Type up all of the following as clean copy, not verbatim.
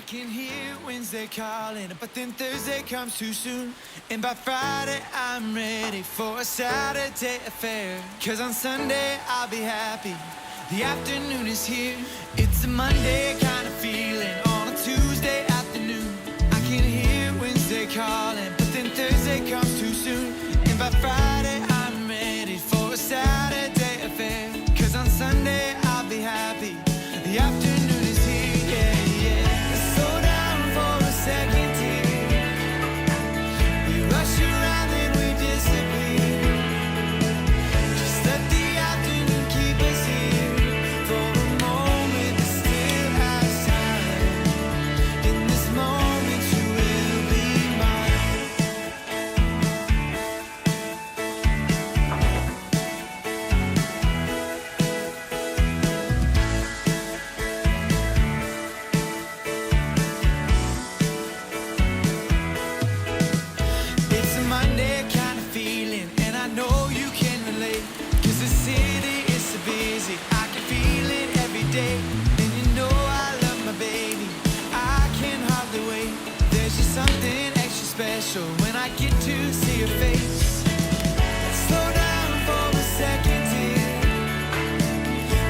I can hear Wednesday calling, but then Thursday comes too soon. And by Friday, I'm ready for a Saturday affair. Cause on Sunday, I'll be happy. The afternoon is here. It's a Monday kind of feeling on a Tuesday afternoon. I can hear Wednesday calling, but then Thursday comes too soon. And by Friday, I'm ready for a Saturday affair. Cause on Sunday, I'll be happy. The afternoon is here, yeah, yeah. Slow down for a second here. We rush around and we disappear. Just let the afternoon keep us here. For a moment, it still has time. In this moment, you will be mine. It's a Monday kind of feeling, and I know you can relate. Cause the city is so busy, I can feel it every day. And you know I love my baby, I can hardly wait. There's just something extra special when I get to see your face. Let's slow down for a second here.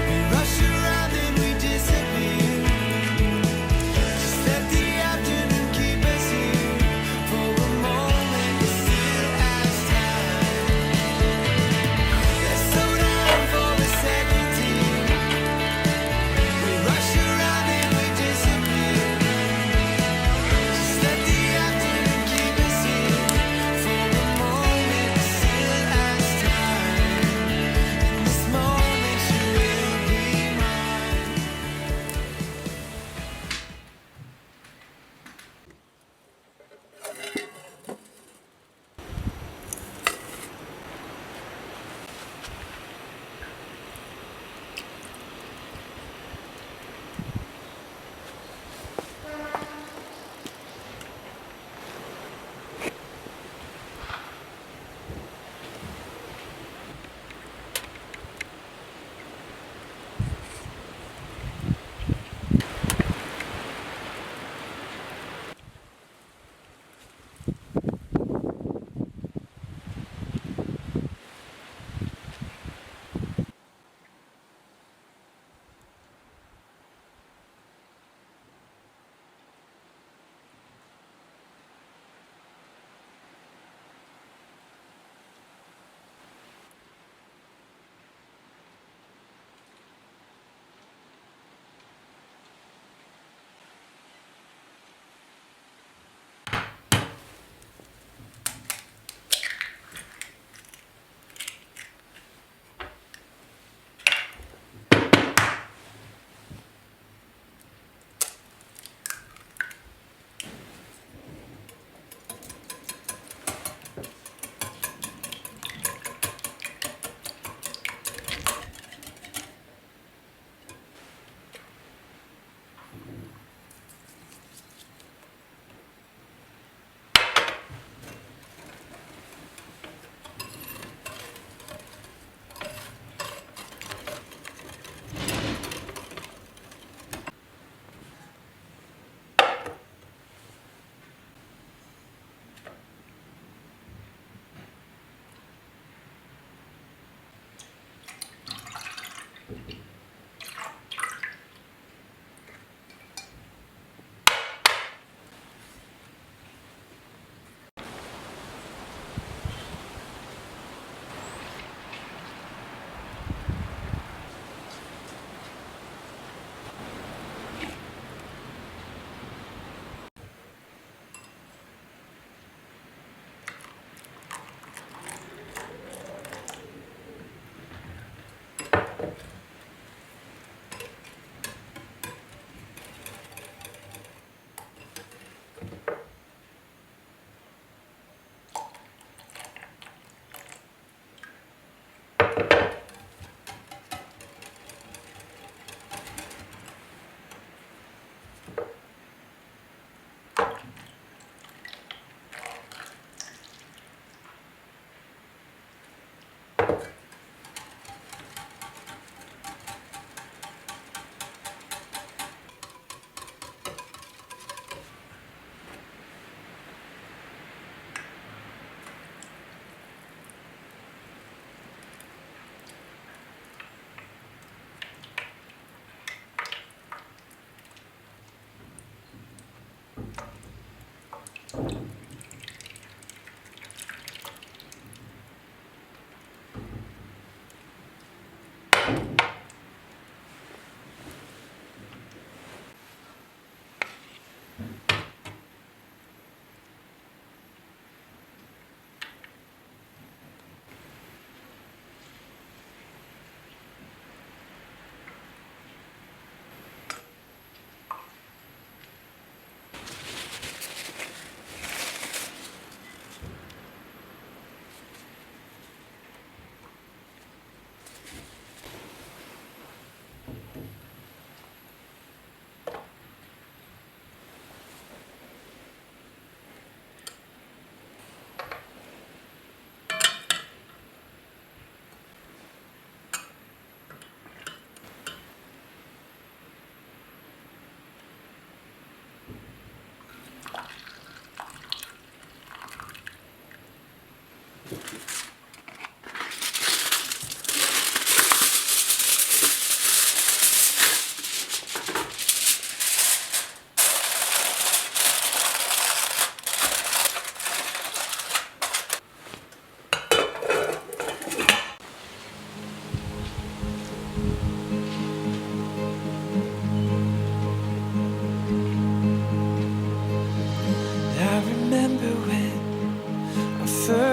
We rush around and we disappear. Just let the afternoon keep us here. For a moment, it still has time. Let's slow down for a second here. We rush around and we disappear. Just let the afternoon keep us here. For a moment, it still has time. In this moment, you will be mine.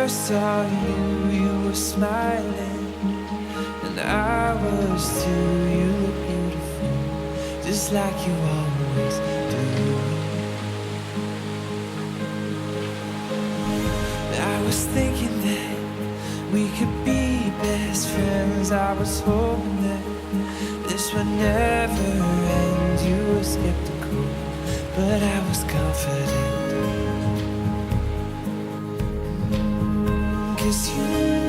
first saw you, you were smiling, and I was too. You were beautiful, just like you always do. I was thinking that we could be best friends. I was hoping that this would never end. You were skeptical, but I was confident. 'Cause you